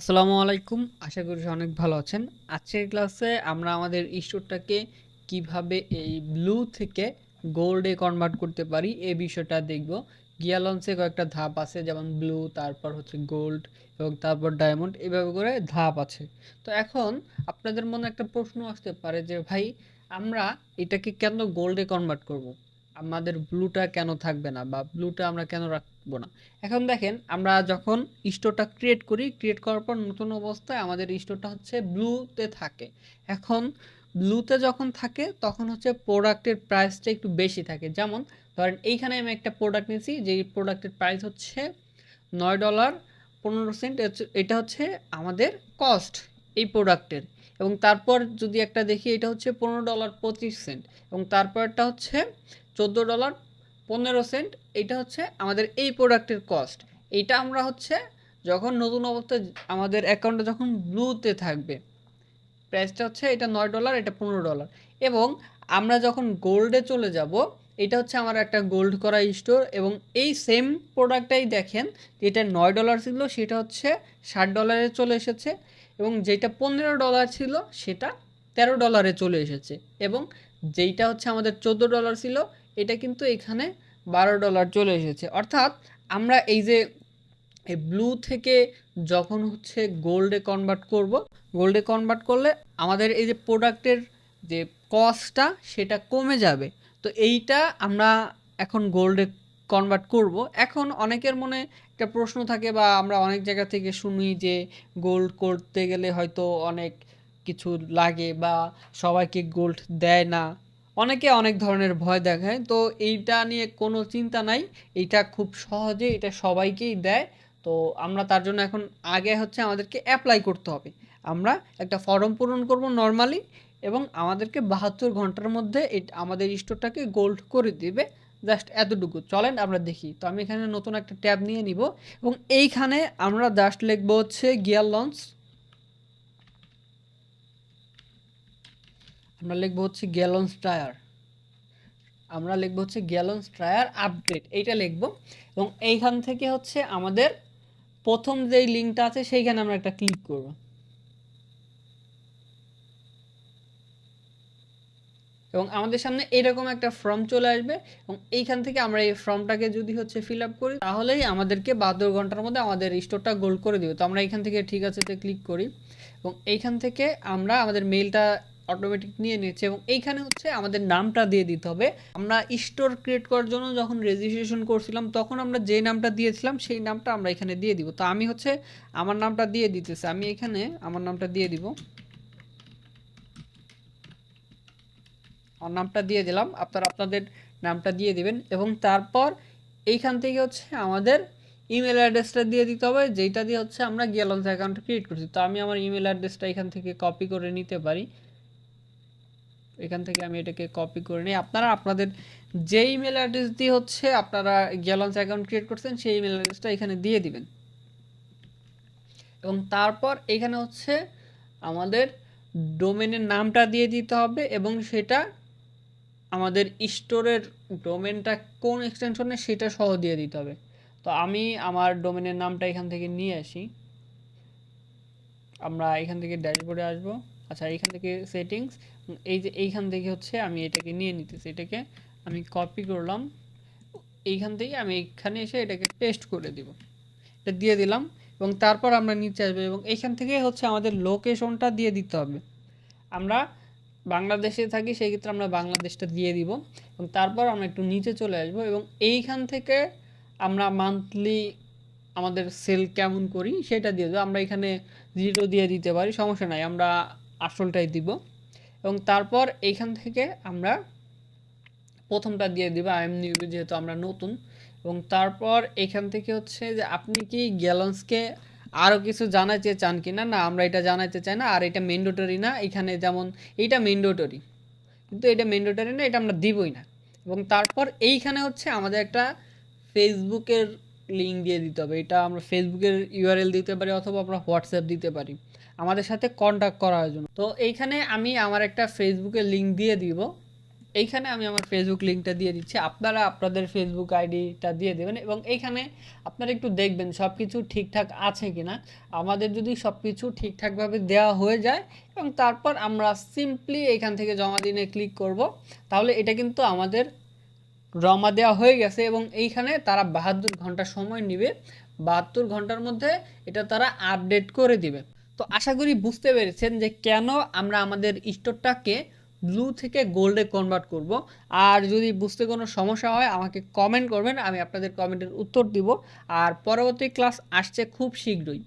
আসসালামু আলাইকুম। আশা করি অনেক ভালো আছেন। আজকের ক্লাসে আমরা আমাদের স্টোরটাকে কিভাবে এই ব্লু থেকে গোল্ডে কনভার্ট করতে পারি এই বিষয়টা দেখব। গিয়া লঞ্চে কয়েকটা ধাপ আছে, যেমন ব্লু, তারপর হচ্ছে গোল্ড এবং তারপর ডায়মন্ড, এভাবে করে ধাপ আছে। তো এখন আপনাদের মনে একটা প্রশ্ন আসতে পারে যে ভাই, আমরা এটাকে কেন গোল্ডে কনভার্ট করব? আমাদের ব্লুটা কেন থাকবে না, বা ব্লুটা আমরা কেন রাখবো না? এখন দেখেন, আমরা যখন স্টোরটা ক্রিয়েট করার পর নতুন অবস্থায় আমাদের স্টোরটা হচ্ছে ব্লুতে থাকে। এখন ব্লুতে যখন থাকে তখন হচ্ছে প্রোডাক্টের প্রাইসটা একটু বেশি থাকে। যেমন ধরেন এইখানে আমি একটা প্রোডাক্ট নিয়েছি, যেই প্রোডাক্টের প্রাইস হচ্ছে $9.15। এটা হচ্ছে আমাদের কস্ট এই প্রোডাক্টের। এবং তারপর যদি একটা দেখি, এটা হচ্ছে $15.25, এবং তারপরটা হচ্ছে $14.15। এটা হচ্ছে আমাদের এই প্রোডাক্টের কস্ট। এইটা আমরা হচ্ছে যখন নতুন অবস্থায় আমাদের অ্যাকাউন্টে যখন ব্লুতে থাকবে, প্রাইসটা হচ্ছে এটা $9, এটা $15। এবং আমরা যখন গোল্ডে চলে যাব, এটা হচ্ছে আমার একটা গোল্ড করা স্টোর, এবং এই সেম প্রোডাক্টটাই দেখেন, যেটা $9 ছিল সেটা হচ্ছে $60 চলে এসেছে, এবং যেটা $15 ছিল সেটা $13 চলে এসেছে, এবং যেইটা হচ্ছে আমাদের $14 ছিল এটা কিন্তু এখানে $12 চলে এসেছে। অর্থাৎ আমরা এই যে এই ব্লু থেকে যখন হচ্ছে গোল্ডে কনভার্ট করব, গোল্ডে কনভার্ট করলে আমাদের এই যে প্রোডাক্টের যে কস্টটা সেটা কমে যাবে। তো এইটা আমরা এখন গোল্ডে কনভার্ট করব। এখন অনেকের মনে একটা প্রশ্ন থাকে, বা আমরা অনেক জায়গা থেকে শুনি যে গোল্ড করতে গেলে হয়তো অনেক কিছু লাগে, বা সবাইকে গোল্ড দেয় না, অনেকে অনেক ধরনের ভয় দেখায়। তো এইটা নিয়ে কোনো চিন্তা নাই, এইটা খুব সহজে এটা সবাইকেই দেয়। তো আমরা তার জন্য এখন আগে হচ্ছে আমাদেরকে অ্যাপ্লাই করতে হবে। আমরা একটা ফর্ম পূরণ করব নর্মালি, এবং আমাদেরকে 72 ঘন্টার মধ্যে আমাদের স্টোরটাকে গোল্ড করে দিবে। জাস্ট এতটুকু, চলেন আমরা দেখি। তো আমি এখানে নতুন একটা ট্যাব নিয়ে নিব, এবং এইখানে আমরা জাস্ট লিখবো হচ্ছে গিয়ার লঞ্চ। আমরা লিখবো হচ্ছে গ্যালন্স টায়ার। আমরা লিখবো হচ্ছে গ্যালন্স টায়ার আপডেট, এইটা লিখবো। এবং এইখান থেকে হচ্ছে আমাদের প্রথম যেই লিঙ্কটা আছে সেইখানে আমরা একটা ক্লিক করব, এবং আমাদের সামনে এরকম একটা ফর্ম চলে আসবে। এবং এইখান থেকে আমরা এই ফর্মটাকে যদি হচ্ছে ফিল আপ করি, তাহলেই আমাদেরকে 72 ঘন্টার মধ্যে আমাদের স্টোরটা গোল্ড করে দিবে। তো আমরা এখান থেকে ঠিক আছে তে ক্লিক করি, এবং এইখান থেকে আমরা আমাদের মেইলটা অটোমেটিক নিয়ে নিচ্ছে, এবং এইখানে হচ্ছে আমাদের নামটা দিয়ে দিতে হবে। আমরা স্টোর ক্রিয়েট করার জন্য যখন রেজিস্ট্রেশন করছিলাম, তখন আমরা যে নামটা দিয়েছিলাম সেই নামটা আমরা এখানে দিয়ে দিব। তো আমি হচ্ছে আমার নামটা দিয়ে দিতেছি, আমি এখানে আমার নামটা দিয়ে দিব। আমার নামটা দিয়ে দিলাম, আপনারা আপনাদের নামটা দিয়ে দিবেন। এবং তারপর এইখান থেকে হচ্ছে আমাদের ইমেল অ্যাড্রেসটা দিয়ে দিতে হবে, যেটা দিয়ে হচ্ছে আমরা গিয়ালন্স অ্যাকাউন্ট ক্রিয়েট করছি। তো আমি আমার ইমেল অ্যাড্রেসটা এখান থেকে কপি করে নিতে পারি। এখান থেকে আমি এটাকে কপি করে নিই। আপনারা আপনাদের যে ইমেল অ্যাড্রেস দিয়ে হচ্ছে আপনারা গিয়ালন্স অ্যাকাউন্ট ক্রিয়েট করছেন সেই ইমেল অ্যাড্রেসটা এখানে দিয়ে দিবেন। এবং তারপর এখানে হচ্ছে আমাদের ডোমেনের নামটা দিয়ে দিতে হবে, এবং সেটা আমাদের স্টোরের ডোমেনটা কোন এক্সটেনশনে সেটা সহ দিয়ে দিতে হবে। তো আমি আমার ডোমেনের নামটা এখান থেকে নিয়ে আসি। আমরা এখান থেকে ড্যাশবোর্ডে আসবো। আচ্ছা, এখান থেকে সেটিংস, এই যে এইখান থেকে হচ্ছে আমি এটাকে নিয়ে নিতেছি, এটাকে আমি কপি করলাম। এইখান থেকে আমি এখানে এসে এটাকে পেস্ট করে দিব, এটা দিয়ে দিলাম। এবং তারপর আমরা নিচে আসবো, এবং এইখান থেকে হচ্ছে আমাদের লোকেশনটা দিয়ে দিতে হবে। আমরা বাংলাদেশে থাকি, সেই ক্ষেত্রে আমরা বাংলাদেশটা দিয়ে দিব। এবং তারপর আমরা একটু নিচে চলে আসবো, এবং এইখান থেকে আমরা মান্থলি আমাদের সেল কেমন করি সেটা দিয়ে দেবো। আমরা এখানে 0 দিয়ে দিতে পারি, সমস্যা নাই, আমরা আসলটাই দিব। এবং তারপর এইখান থেকে আমরা প্রথমটা দিয়ে দিব, আই এম নিউ, যেহেতু আমরা নতুন। এবং তারপর এখান থেকে হচ্ছে যে আপনি কি গ্যালন্সকে আরও কিছু জানাইতে চান কি না, না আমরা এটা জানাইতে চাই না, আর এটা ম্যান্ডেটরি না। এখানে যেমন এইটা ম্যান্ডেটরি, কিন্তু এটা ম্যান্ডেটরি না, এটা আমরা দিবই না। এবং তারপর এইখানে হচ্ছে আমাদের একটা ফেসবুকের লিঙ্ক দিয়ে দিতে হবে। এটা আমরা ফেসবুকের ইউআরএল দিতে পারি, অথবা আমরা হোয়াটসঅ্যাপ দিতে পারি আমাদের সাথে কন্ট্যাক্ট করার জন্য। তো এইখানে আমি আমার একটা ফেসবুকের লিঙ্ক দিয়ে দিব। এইখানে আমি আমার ফেসবুক লিঙ্কটা দিয়ে দিচ্ছি, আপনারা আপনাদের ফেসবুক আইডিটা দিয়ে দেবেন এবং এইখানে আপনারা একটু দেখবেন সব কিছু ঠিকঠাক আছে কিনা। আমাদের যদি সব কিছু ঠিকঠাকভাবে দেওয়া হয়ে যায় এবং তারপর আমরা সিম্পলি এইখান থেকে জমা দিনে ক্লিক করব, তাহলে এটা কিন্তু আমাদের জমা দেওয়া হয়ে গেছে এবং এইখানে তারা 72 ঘন্টা সময় নেবে, 72 ঘন্টার মধ্যে এটা তারা আপডেট করে দিবে। তো আশা করি বুঝতে পেরেছেন যে কেন আমরা আমাদের স্টোরটাকে ব্লু থেকে গোল্ডে কনভার্ট করব। আর যদি বুঝতে কোনো সমস্যা হয় আমাকে কমেন্ট করবেন, আমি আপনাদের কমেন্টের উত্তর দিব। আর পরবর্তী ক্লাস আসছে খুব শীঘ্রই।